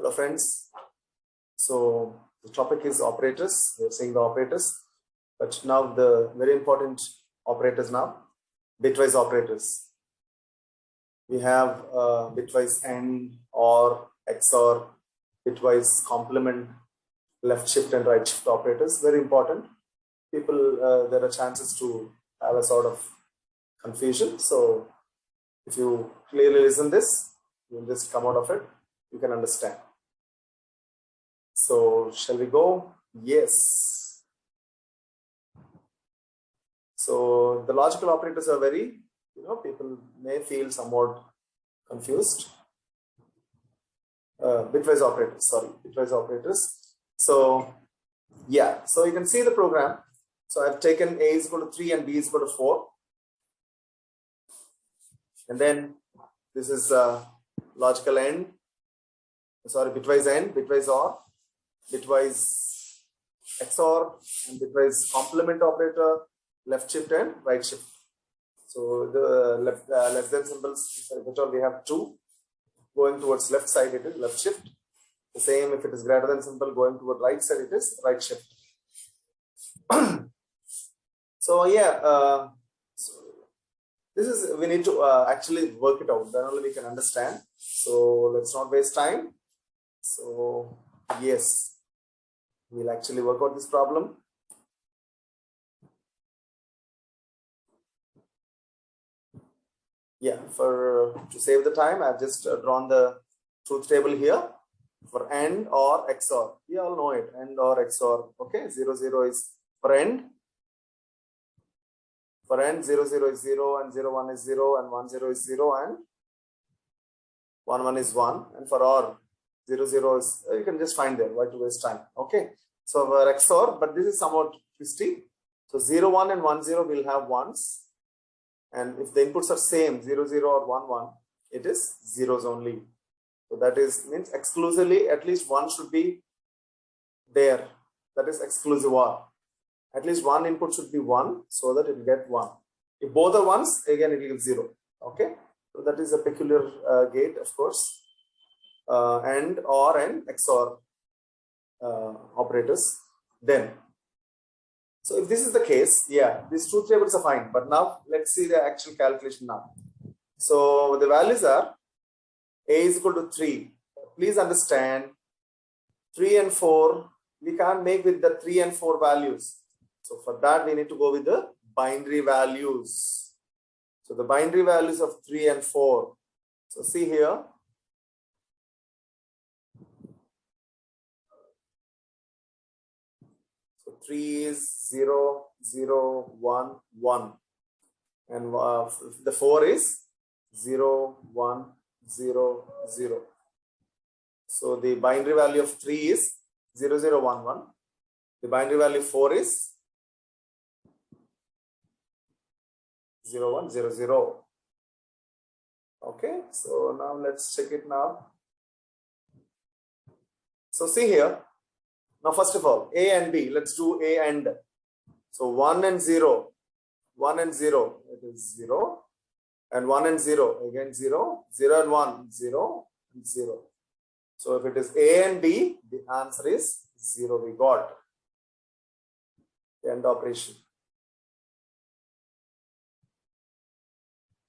Hello friends. So the topic is operators. We're seeing the operators, but now the very important operators now, bitwise operators. We have bitwise AND, OR, XOR, bitwise complement, left shift and right shift operators. Very important. People, there are chances to have a sort of confusion. So if you clearly listen this, you'll just come out of it. You can understand. So shall we go? Yes. So the logical operators are very, people may feel somewhat confused. Bitwise operators. So yeah, so you can see the program. So I've taken A is equal to 3 and B is equal to 4. And then this is logical AND, bitwise AND, bitwise OR, bitwise XOR, and bitwise complement operator, left shift and right shift. So the less than symbols, we have 2 going towards left side, it is left shift. The same if it is greater than symbol going toward right side, it is right shift. So yeah, so this is, we need to actually work it out, then only we can understand. So let's not waste time. So yes, we'll actually work out this problem. Yeah, to save the time, I've just drawn the truth table here for AND or XOR. We all know it, AND or XOR. Okay, 0, 0 is for AND. For AND, 0, 0 is 0, and 0, 1 is 0, and 1, 0 is 0, and 1, 1 is 1. And for OR, 0, 0 is, you can just find there, why to waste time. Okay, so for XOR, but this is somewhat twisty. So 0, 1 and 1, 0 will have 1s. And if the inputs are same, 0, 0 or 1, 1, it is zeros only. So that means exclusively at least one should be there. That is exclusive OR. At least one input should be 1 so that it will get 1. If both are 1s, again it will give 0. Okay, so that is a peculiar gate, of course. AND, OR, and XOR operators. Then, so if this is the case, yeah, these truth tables are fine. But now let's see the actual calculation now. So the values are A is equal to 3. Please understand, 3 and 4, we can't make with the 3 and 4 values. So for that, we need to go with the binary values. So the binary values of 3 and 4. So see here. So 3 is 0, 0, 1, 1. And the 4 is 0, 1, 0, 0. So the binary value of 3 is 0, 0, 1, 1. The binary value of 4 is 0, 1, 0, 0. Okay, so now let's check it now. So see here. Now first of all, A and B, let's do A and. So 1 and 0, 1 and 0, it is 0. And 1 and 0, again 0, 0 and 1, 0 and 0. So if it is A and B, the answer is 0 we got. The AND operation.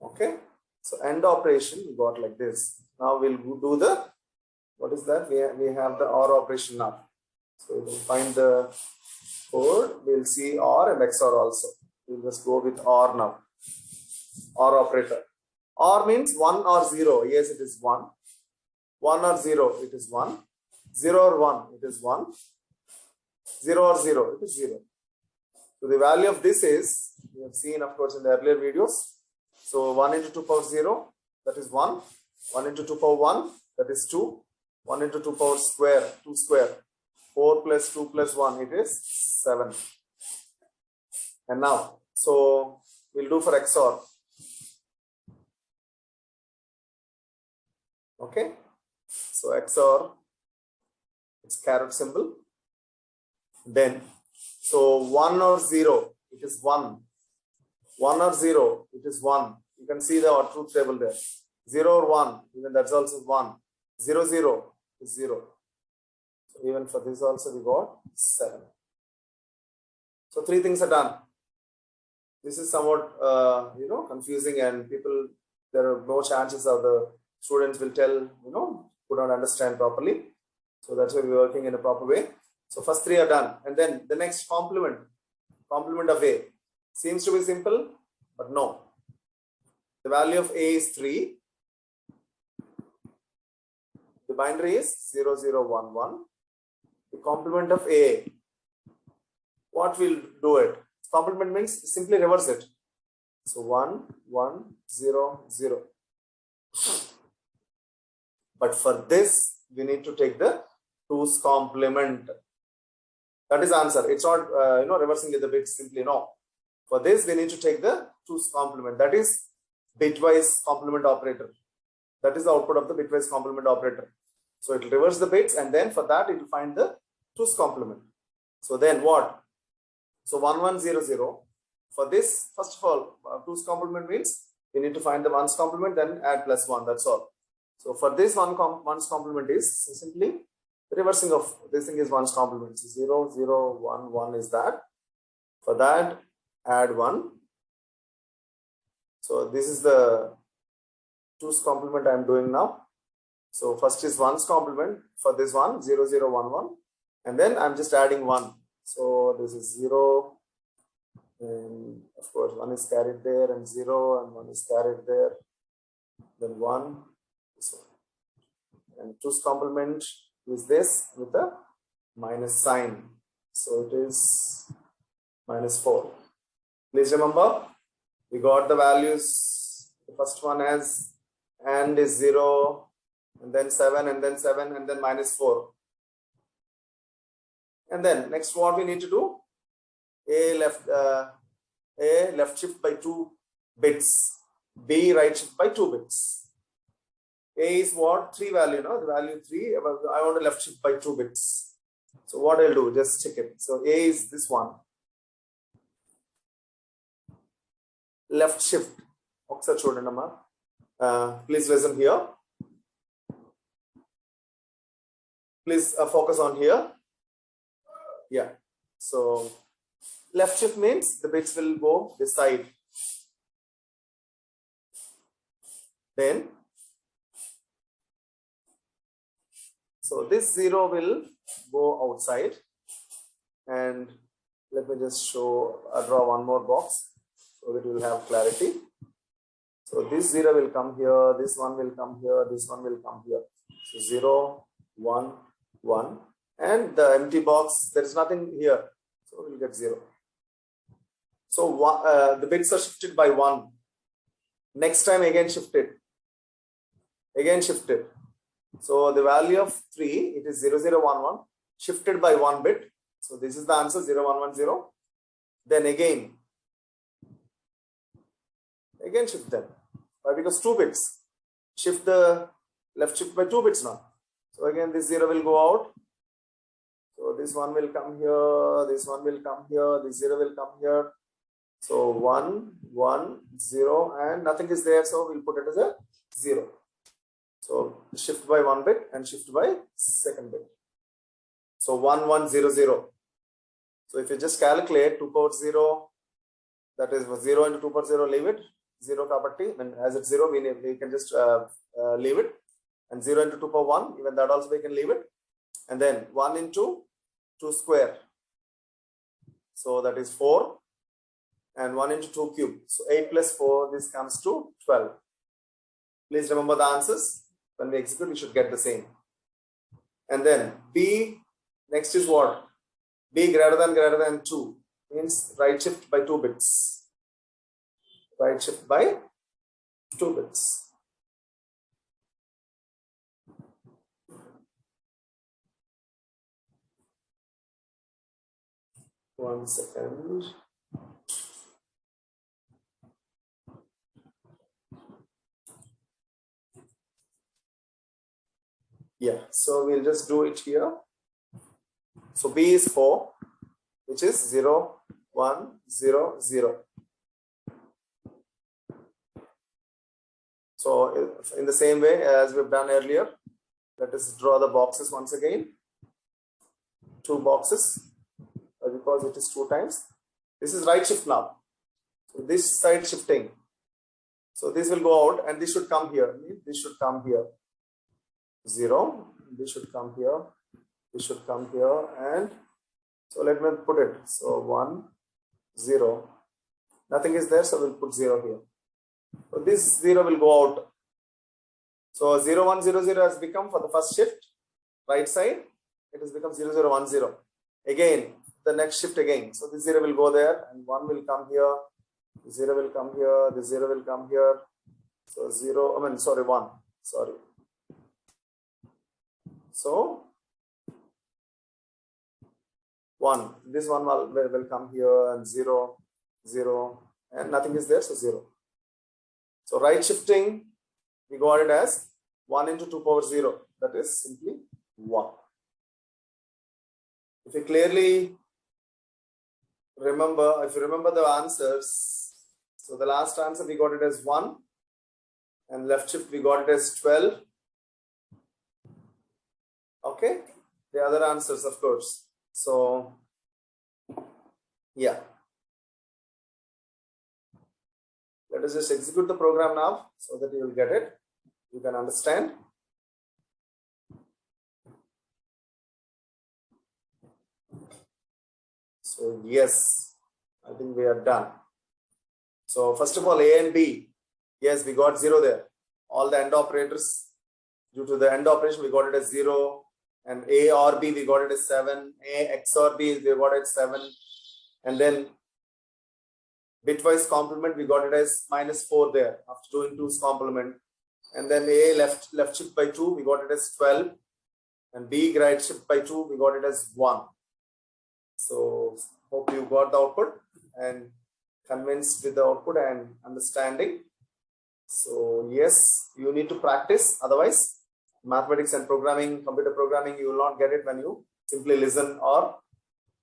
Okay, so AND operation we got like this. Now we'll do the, what is that? We have the OR operation now. So we'll find the code. We'll see OR and XOR also. We'll just go with OR now. OR operator. OR means 1 or 0. Yes, it is 1. 1 or 0, it is 1. 0 or 1, it is 1. 0 or 0, it is 0. So the value of this is, we have seen of course in the earlier videos. So 1 into 2 power 0, that is 1. 1 into 2 power 1, that is 2. 1 into 2 power square, 2 square. 4 plus 2 plus 1, it is 7. And now, so we'll do for XOR. Okay, so XOR, it's caret symbol. Then, so 1 or 0, it is 1. 1 or 0, it is 1. You can see the truth table there. 0 or 1, even that's also 1. 0, 0, is 0. So even for this also we got 7. So 3 things are done. This is somewhat confusing, and people, there are no chances of the students will tell, who don't understand properly. So that's why we're working in a proper way. So first 3 are done, and then the next complement of A seems to be simple, but no. The value of A is 3. The binary is 0, 0, 1, 1. The complement of A, what will do it? Complement means simply reverse it. So 1, 1, 0, 0. But for this, we need to take the 2's complement. That is answer. It's not reversing the bits simply, no. For this, we need to take the 2's complement. That is bitwise complement operator. That is the output of the bitwise complement operator. So it will reverse the bits, and then for that it will find the 2's complement. So then what? So 1, 1, 0, 0. For this, first of all, 2's complement means we need to find the 1's complement, then add plus 1. That's all. So for this 1's complement is simply reversing of this thing is 1's complement. So 0, 0, 1, 1 is that. For that, add 1. So this is the 2's complement I am doing now. So first is 1's complement for this one, 0, 0, 1, 1. And then I'm just adding 1. So this is 0. And of course, 1 is carried there, and 0, and 1 is carried there. Then 1, this one. And 2's complement is this with a minus sign. So it is minus 4. Please remember, we got the values. The first one as and is 0, and then 7, and then 7, and then minus 4. And then next, what we need to do? A left shift by 2 bits. B right shift by 2 bits. A is what? 3 value, no? The value 3. I want to left shift by 2 bits. So what I'll do? Just check it. So A is this one. Left shift. Please listen here. Please focus on here. Yeah. So left shift means the bits will go this side. Then, so this 0 will go outside. And let me just draw one more box so that you will have clarity. So this 0 will come here, this one will come here, this one will come here. So 0, 1, 1. And the empty box, there is nothing here. So we'll get 0. So the bits are shifted by 1. Next time again shifted. Again shifted. So the value of 3, it is 0, 0, 1, 1. Shifted by 1 bit. So this is the answer, 0, 1, 1, 0. Then again shift them. Why? Because 2 bits. Shift the left shift by 2 bits now. So again this 0 will go out. So this one will come here, this one will come here, this 0 will come here. So 1, 1, 0, and nothing is there, so we'll put it as a 0. So shift by 1 bit and shift by second bit. So 1, 1, 0, 0. So if you just calculate 2 power 0, that is 0 into 2 power 0, leave it. 0 kapatti, and as it's 0, we can just leave it. And 0 into 2 power 1, even that also we can leave it. And then 1 into 2 square. So that is 4. And 1 into 2 cube. So 8 plus 4, this comes to 12. Please remember the answers. When we execute, we should get the same. And then B, next is what? B greater than 2 means right shift by 2 bits. Right shift by 2 bits. One second. Yeah, so we'll just do it here. So B is 4, which is 0, 1, 0, 0. So in the same way as we've done earlier, Let us draw the boxes once again. 2 boxes because it is 2 times. This is right shift now. So this side shifting. So this will go out and this should come here. This should come here. 0. This should come here. This should come here. And so let me put it. So 1, 0. Nothing is there. So we'll put 0 here. So this 0 will go out. So 0, 1, 0, 0 has become for the first shift. Right side. It has become 0, 0, 1, 0. Again, the next shift again. So this 0 will go there and 1 will come here. 0 will come here. The 0 will come here. So 1. Sorry. So 1. This one will come here and 0, 0. And nothing is there. So 0. So right shifting, we got it as 1 into 2 power 0. That is simply 1. If you clearly remember, if you remember the answers, so the last answer we got it as 1 and left shift we got it as 12. Okay, the other answers of course. So yeah, let us just execute the program now so that you will get it, you can understand. So yes, I think we are done. So first of all, A and B, yes, we got 0 there. All the AND operators, due to the AND operation, we got it as 0. And A or B, we got it as 7. A XOR B, we got it as 7. And then bitwise complement, we got it as -4 there after doing 2's complement. And then A left shift by 2, we got it as 12. And B right shift by 2, we got it as 1. So hope you got the output and convinced with the output and understanding. So yes, you need to practice. Otherwise, mathematics and programming, computer programming, you will not get it when you simply listen or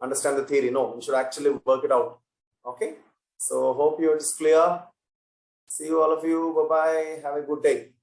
understand the theory. No, you should actually work it out. Okay. So hope you it's clear. See you all of you. Bye-bye. Have a good day.